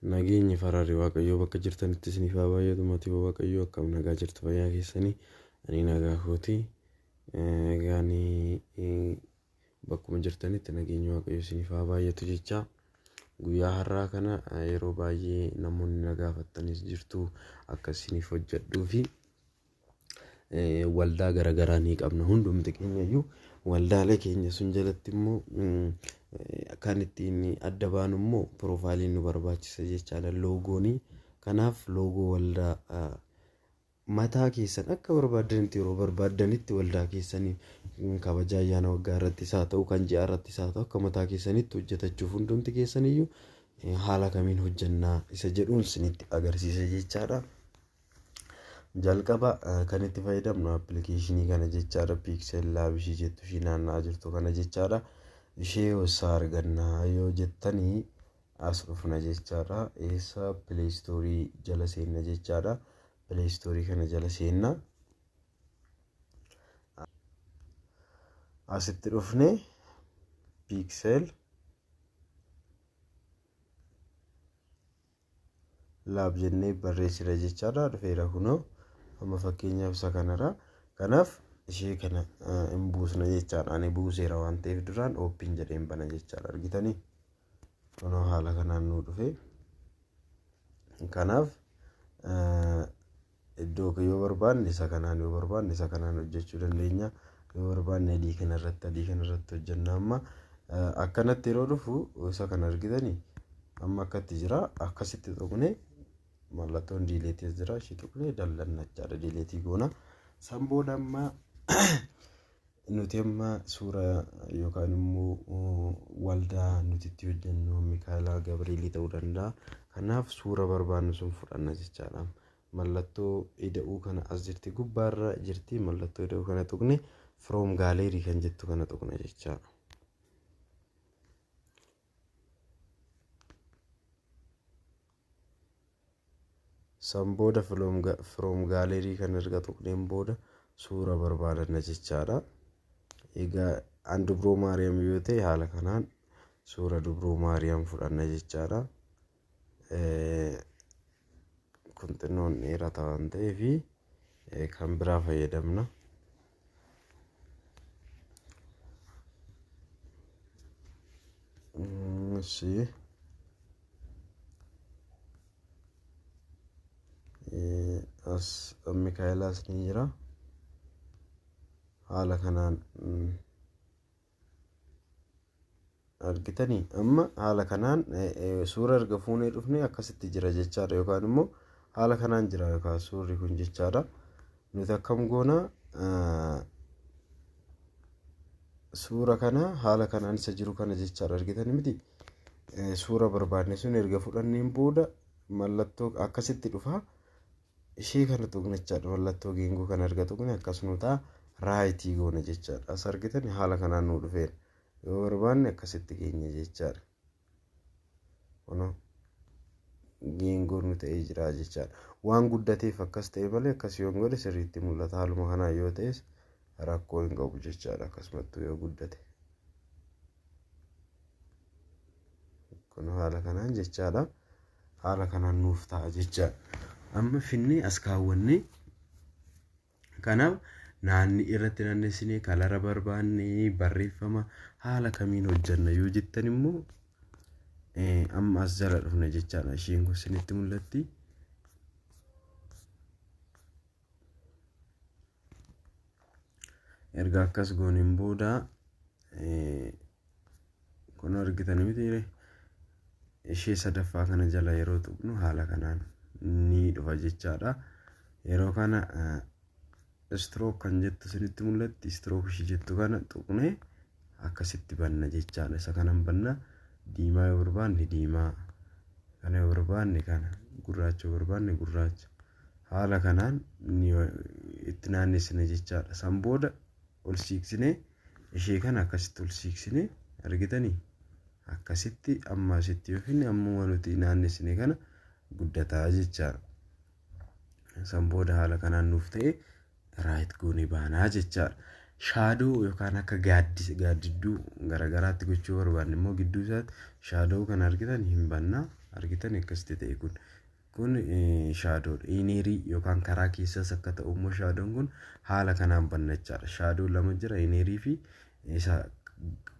Nageenyi Faraari Waaqayyoo bakka jirtanitti isiniif haa baay'atu. Mootii Waaqayyoo akkam nagaa jirtu fayyaa keessanii? Ani nagaa kooti. Egaan bakkuma jirtanitti nageenyi Waaqayyoo isiniif haa baay'atu jecha. Guyyaa har'aa kana yeroo baay'ee namoonni na gaafattanis jirtu akka isiniif hojjedhuu fi waldaa garaagaraa ni qabna. Hundumti keenya iyyuu waldaalee keenya sun jalatti immoo kan ittiin adda baanu immoo piroofaayiliin nu barbaachisa jechaadha. Loogoonii kanaaf loogoo waldaa mataa keessan akka barbaadanitti yeroo barbaadanitti waldaa keessanii kabaja ayyaana waggaa irrattis haa ta'u kan ji'a irrattis haa ta'u akka mataa keessanitti hojjetachuuf hundumti keessaniyyuu haala kamiin hojjannaa isa jedhuun isinitti agarsiisa jechaadha. Jalqaba kan itti fayyadamnu appilikeeshinii kana jechaadha. Pixel Lab ishii jettu ishii naanna'aa jirtu kana jechaadha. Ishee osoo argannaa yoo jettanii as dhufna jechaadha. Eessa Play Store jala seenna jechaadha. Play Store kana jala seenna. Asitti dhufne Pixel Lab jennee barreessina jechaadha. Dhufeera kunoo amma fakkeenyaaf isa kanarra. Kanaaf ishee kana hin buusna jechaadha. Ani buuseera waan ta'eef duraan ooppiin jedheen bana jechaadha. Argitanii kunoo haala kanaan nu dhufe. Kanaaf iddoo yoo barbaanne isa kanaan yoo barbaanne isa kanaan hojjechuu dandeenya. Yoo barbaanne adii kanarratti hojjenna. Amma akkanatti yeroo dhufu isa kana argitanii amma akkatti jira. Akkasitti tuqne mallattoon diileetii jira. Ishee tuqne dallannachaadha. Diileetii goona. San booda amma nuti amma suura yookaan immoo waldaa nuti itti hojjennu Mikaelaa Gabrielii ta'uu danda'a. Kanaaf suura barbaannu sun fudhanna jechaadha. Mallattoo ida'uu kana as jirti gubbaarra jirti. Mallattoo ida'uu kana tuqne from gallery kan jettu kana tuqna jechaadha. San booda from gallery kan erga tuqneen booda suura barbaadanna jechaadha. Egaa an Dubroo Maariyaam yoo ta'e haala kanaan suura Dubroo Maariyaam fudhanna jechaadha. Kun xinnoon dheerataa waan ta'eef kan biraa fayyadamna. As Mikaelaas ni jira. Haala kanaan argitanii amma haala kanaan suura erga fuunee dhufne akkasitti jira jechaadha. Yookaan immoo haala kanaan jira yookaan suurri kun jechaadha. Nuti akkam goona suura kana haala kanaan isa jiru kana jechaadha. Argitanii miti suura barbaadne sun erga fudhanneen booda mallattoo akkasitti dhufa. Ishee kana tuqnechaadha. Mallattoo geengoo kana erga tuqne akkasuma ta'a. Raayitii goona jechaadha. As argitanii haala kanaan nu dhufeera. Yoo barbaanne akkasitti keenya jechaadha. Kunoo geengoon nu ta'ee jira jechaadha. Waan guddateef akkas ta'e malee akkas yoo godhe sirriitti mul'ata. Haaluma kanaan yoo ta'es rakkoo hin qabu jechaadha. Akkasumattuu yoo guddate kunoo haala kanaan jechaadha. Haala kanaan nuuf ta'a jechaadha. Amma finnee as kaawwannee kanaaf naanni irratti naannessinee kalara barbaannee barreeffama haala kamiin hojjanna yoo jettan immoo amma as jala dhufna jechaadha. Isheen kun isinitti mul'atti. Erga akkas gooneen booda kun argitan miti ishee sadaffaa kana jala yeroo tuqnu haala kanaan ni dhufa jechaadha. Yeroo kana stroke kan jettu isinitti mul'atti. Stroke ishee jettu kana tuqne akkasitti banna jechaadha. Isa kanan banna diimaa yoo barbaanne diimaa, kana yoo barbaanne kana, gurraacha yoo barbaanne gurraacha. Haala kanaan itti naannessine jechaadha. San booda ol siiqsine ishee kana akkasitti ol siiqsine argitanii akkasitti amma asitti yookiin amma nuti naannessine kana guddataa jechaadha. San booda haala kanaan nuuf ta'e raayit goonee baanaa jechaadha. shaadoo yookaan akka gaaddidduu garagaraatti gochuu barbaanne immoo gidduu isaatti shaadoo kan argitan hin bannaa argitan akkasitti ta'e kun shaadoodha. Ineerii yookaan karaa keessas akka ta'u immoo shaadoon kun haala kanaan bannachaadha. Shaadoon lama jira, ineerii fi isa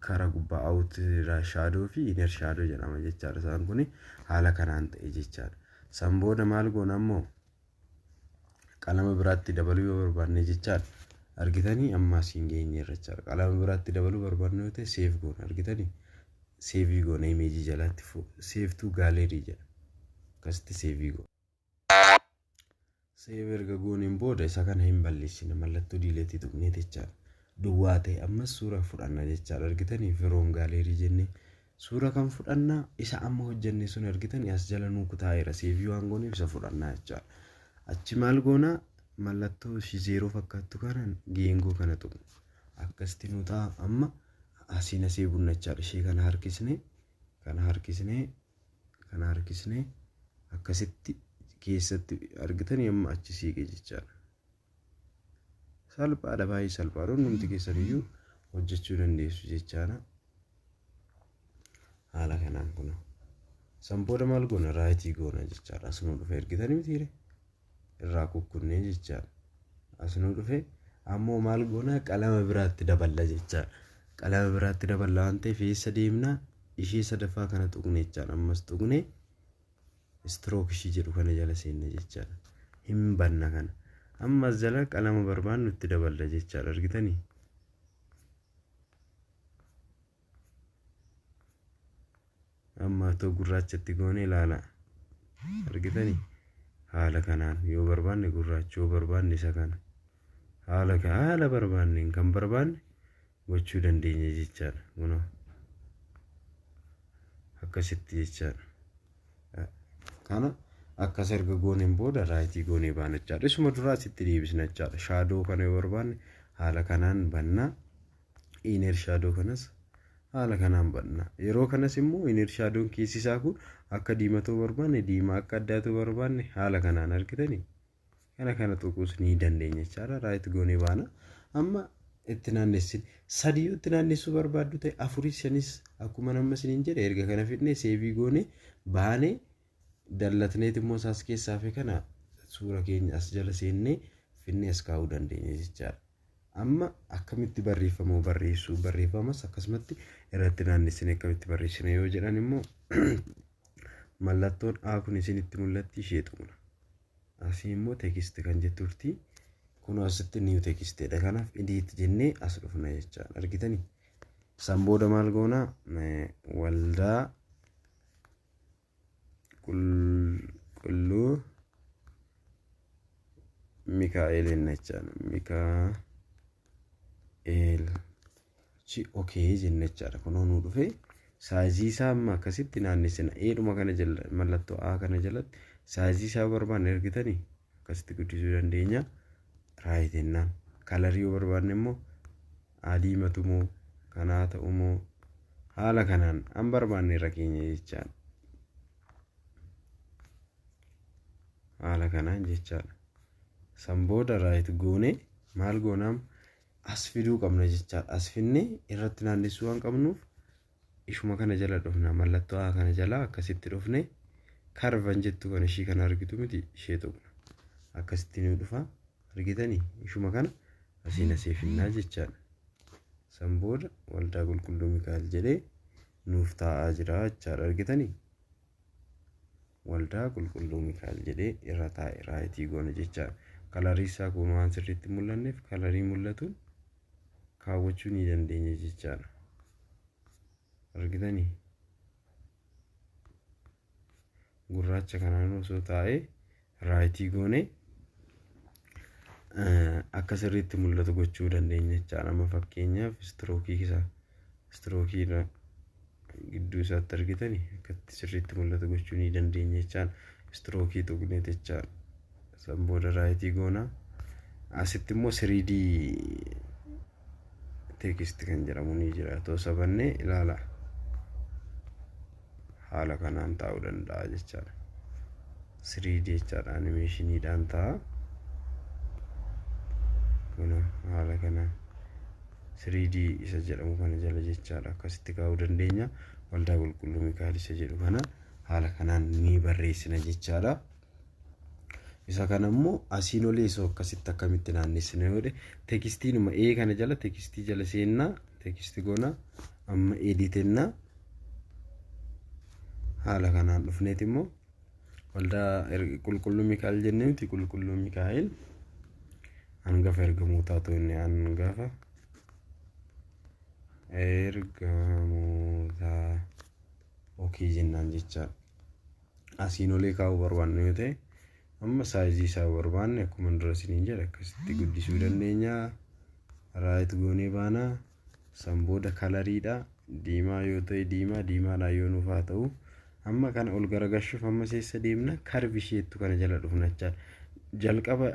karaa gubbaa awutirraa shaadoo fi ineer shaadoo jedhama jechaadha. Isaan kun haala kanaan ta'e jechaadha. San booda maal goona ammoo qalama biraatti dabaluu yoo barbaanne jechaadha. Argitanii amma asiin geenyeerra jechaadha. Qalama biraatti dabaluu barbaanne yoo ta'e seef goona argitanii. Seevii goona imeejii jalatti seeftuu gaaleerii jedha. Akkasitti seevii goona. Seef erga gooneen booda isa kana hin balleessine mallattoo diileetii tuqnee jechaadha. Duwwaa ta'e ammas suura fudhanna jechaadha. Argitanii firoom gaaleerii jennee suura kan fudhannaa isa amma hojjenne sun argitanii as jala nuu kutaa'eera. Seevii waan gooneef isa fudhannaa jechaadha. Achi maal goonaa mallattoo ishii zeeroo fakkaattu kana geengoo kana tuqnu. Akkasitti nuu ta'a amma asiin asii bunnachaadha. Ishee kana harkisnee akkasitti keessatti argitanii amma achi siiqe jechaadha. Salphaadha, baay'ee salphaadha. Hundumti keessaniyyuu hojjechuu dandeessu jechaadha. Haala kanaan kun san booda maal goona raayitii goona jechaadha. Asuma dhufe argitanii mitiire irraa kukkunnee jechaadha. Asuma dhufe ammoo maal goona qalama biraatti daballa jechaadha. Qalama biraatti daballa waan ta'eef eessa deemnaa ishee sadaffaa kana tuqne jechaadha. Ammas tuqne strook ishii jedhu kana jala seenne jechaadha. Hin banna kana. Ammas jala qalama barbaannu itti daballa jechaadha. Argitanii? Amma ta'u gurraachatti goone ilaala. Argitanii? Haala kanaan yoo barbaanne gurraacha yoo barbaanne isa kana. Haala barbaanneen kan barbaanne gochuu dandeenya jechaadha. Kunoo akkasitti jechaadha. Kana akkas erga gooneen booda raayitii goonee baana jechaadha. Isuma duraa asitti deebisna jechaadha. Shaadoo kana yoo barbaanne haala kanaan bannaa. Ineer shaadoo kanas haala kanaan bannaa. Yeroo kanas immoo ineer shaadoon keessi isaa kun akka diimatoo barbaanne diimaa akka addaatoo barbaanne haala kanaan argitanii. Kana tuquus ni dandeenya jechaadha. Raayitii goonee baana. Amma itti naannessin sadii yoo itti naannessuu barbaaddu ta'e afurii shanis akkuma nama isiniin jedhe erga kana fidnee seevii goonee baanee dallatneet immoo isaas keessaa fi kana suura keenya as jala seennee fidnee as kaa'uu dandeenya jechaadha. Amma akkamitti barreeffamas akkasumatti irratti naannessinee akkamitti barreessina yoo jedhan immoo mallattoon A kun isinitti mul'atti ishee xumura. Asii immoo teekistii kan jetturti. Kun asitti niiw teekisteedha. Kanaaf idiitti jennee as dhufna jechaadha. Argitanii? San booda maal goonaa waldaa qulqulluu Mikaa'el jenna jechaadha. Mikaa'el okee jenna jechaadha. Kunoo nuu dhufee saayizii isaa amma akkasitti naannessina. Eedhuma kana jala mallattoo A kana jalatti saayizii isaa barbaanne argitanii? Akkasitti guddisuu dandeenya. Raayitennaan kalarii yoo barbaanne immoo adii matumoo kanaa ta'umoo haala kanaan an barbaanne irra keenya jechaadha. Haala kanaan jechaadha. San booda raayit goone maal goonaam as fiduu qabna jechaadha. As finnee irratti naannessuu waan qabnuuf ishuma kana jala dhufna. Mallattoo A kana jala akkasitti dhufne karvan jettu kan ishii kana argitu miti ishee tuqna. Akkasitti ni dhufa. Argitanii? Ishuma kana asiin asii finnaa jechaadha. San booda waldaa qulqulluu Mikaa'el jedhee nuuf taa'aa jira jechaadha. Argitanii? Waldaa qulqulluu Mikaa'el jedhee irra taa'e raayitii goona jechaadha. Kalarii isaa kun waan sirriitti mul'anneef kalarii mul'atuun kaawwachuu ni dandeenya jechaadha. Argitanii? Gurraacha kanaan osoo taa'ee raayitii goonee akka sirriitti mul'atu gochuu dandeenya jechaadha. Amma fakkeenyaaf istirookiidha gidduu isaatti argitanii akkatti sirriitti mul'atu gochuu ni dandeenya jechaadha. Istirookii tuqnee jechaadha. San booda raayitii goonaa. Asitti immoo 3D teekistii kan jedhamu ni jira. Otoo sabannee ilaala. Haala kanaan taa'uu danda'a jechaadha. 3D jechaadha. Animeeshiniidhaan ta'a. Kun haala kanaan 3D isa jedhamu kana jala jechaadha. Akkasitti kaa'uu dandeenya. Waldaa Qulqulluu Mikaa'el isa jedhu kana haala kanaan ni barreessina jechaadha. Isa kana immoo asiin olee isoo akkasitti akkamitti naannessina yoo ta'e tekistiinuma kana jala tekstii jala seennaa tekstii goona amma editennaa haala kanaan dhufneet immoo waldaa Qulqulluu Mikaa'el jennee nuti Qulqulluu Mikaa'el hangafa ergamootaa ta'u inni hangafa ergamootaa okii jennaan jechaadha. Asiin olee kaa'uu barbaanne yoo ta'e amma saayizii isaa barbaanne akkuma dura isiniin jedhe akkasitti guddisuu dandeenya. Raayit goonee baana san booda kalariidha diimaa yoo ta'e diimaadhaan yoo nuuf haa ta'u amma kana ol garagalchuuf amma seessa deemna karvi isheettu kana jala dhufna jechaadha. Jalqaba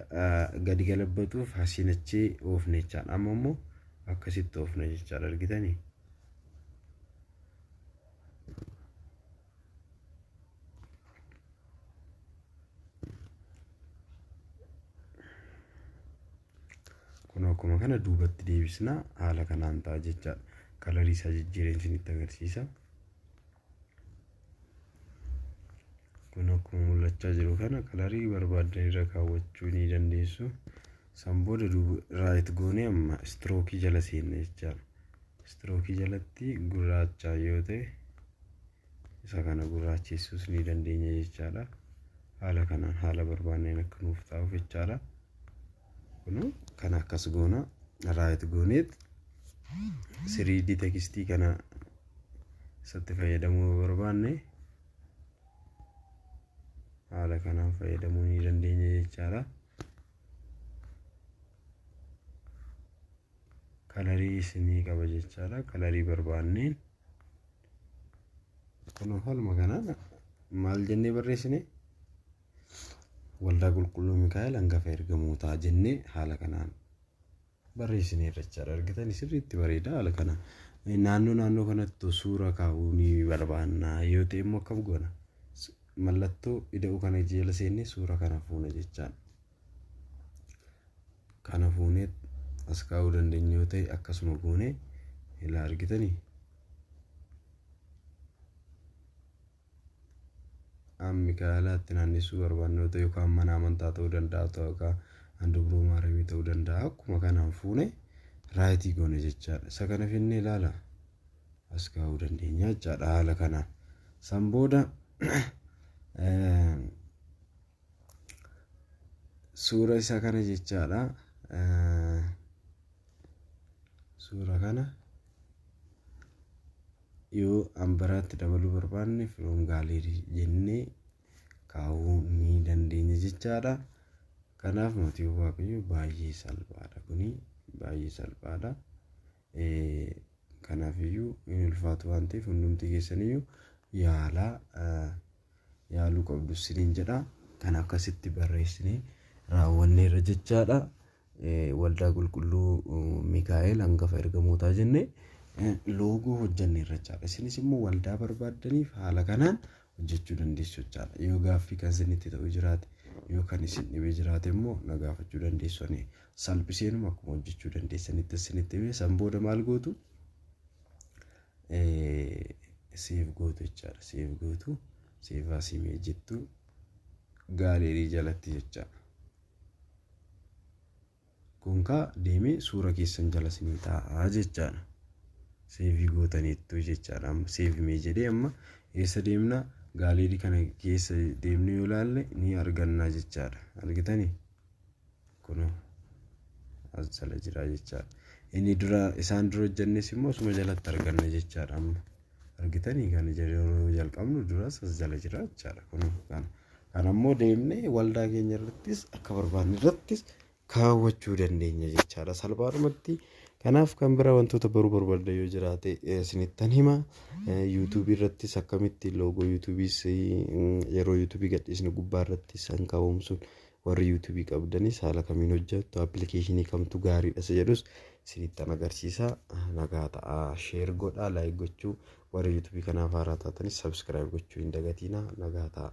gadi galabbatuuf hasinachee oofne jechaadha. Amma immoo akkasitti oofna jechaadha. Argitanii kun akkuma kana duubatti deebisna haala kanaan ta'a jechaadha. Kalarii isaa jijjiireen isinitti agarsiisa. Kun akkuma mul'achaa jiru kana kalarii barbaadan irra kaawwachuu ni dandeessu. San booda raayit goonee amma strookii jala seenna jechaadha. Strookii jalatti gurraacha yoo ta'e isa kana gurraachessuus ni dandeenya jechaadha. Haala kanaan haala barbaadneen akka nuuf ta'uuf jechaadha. Kun kan akkas goona raayit gooneet 3D tekstii kana isatti fayyadamuu barbaanne haala kanaan fayyadamuu ni dandeenya jechaadha. Kalarii isinii qaba jechaadha. Kalarii barbaanneen kun halma kanaan maal jennee barreessine waldaa Qulqulluu Mikaa'el hangafa ergamootaa jennee haala kanaan barreessine jechaadha. Argitanii sirriitti bareeda haala kanaan. Naannoo kanatti suura kaa'uu ni barbaanna yoo ta'e immoo akkam goona mallattoo ida'uu kana jala seennee suura kana fuuna jechaadha. Kana fuunee as kaa'uu dandeenya yoo ta'e akkasuma goonee ilaa argitanii Mikaa'elaatti naannessuu barbaanne yoo ta'e yookaan mana amantaa ta'uu danda'a yookaan handhuuruu maaramii ta'uu danda'a. Akkuma kanaan fuune raayitii goone jechaadha. Isa kana finnee ilaala as kaa'uu dandeenya jechaadha haala kanaan. San booda suura isa kana jechaadha. Suura kana yoo ambaraatti dabaluu barbaanne firoon gaalerii jennee kaa'uu ni dandeenya jechaadha. Kanaaf mootii waaqayyoo baay'ee salphaadha. Kuni baay'ee salphaadha. Kanaaf iyyuu hin ulfaatu waan ta'eef hundumti keessaniyyuu yaaluu qabdu isiniin jedha. Kan akkasitti barreessinee raawwanneerra jechaadha. Waldaa Qulqulluu Mikaa'el hangafa ergamootaa jennee loogoo hojjanneerra jechaadha. Isinis immoo waldaa barbaaddaniif haala kanaan hojjechuu dandeessu jechaadha. Yoo gaaffii kan isinitti ta'u jiraate yoo kan isin dhibee jiraate immoo na gaafachuu dandeessu. Salphiseenuma akkuma hojjechuu dandeessanitti isinitti himee san booda maal gootu seef gootu jechaadha. Seef gootu seefaas himee jettu gaalerii jalatti jechaadha. Kunkaa deemee suura keessan jala isinii taa'aa jechaadha. Seefii gootaniittu jechaadha. Amma seefimee jedhee amma eessa deemna gaalerii kana keessa deemnee yoo ilaalle ni arganna jechaadha. Argitanii kun as jala jira jechaadha. Inni isaan dura hojjannes immoo asuma jalatti arganna jechaadha. Amma argitanii kan yeroo jalqabnu duras as jala jira jechaadha. Kun kan ammoo deemnee waldaa keenya irrattis akka barbaanne irrattis kaawwachuu dandeenya jechaadha salphaadhumatti. Kanaaf kan bira wantoota baruu barbaadda yoo jiraate isinittan hima. YouTube irrattis akkamitti loogoo YouTubeis yeroo YouTube gadhiisnu gubbaa irrattis kan kaawwamsuun warri YouTube qabdanis haala kamiin hojjettu appilikeeshinii kamtu gaariidha jedhus isinittan agarsiisa. Nagaa ta'a. Share godhaa, like gochuu warri YouTube kanaaf haaraa taatanis subscribe gochuu hin dagatinaa. Nagaa ta'a.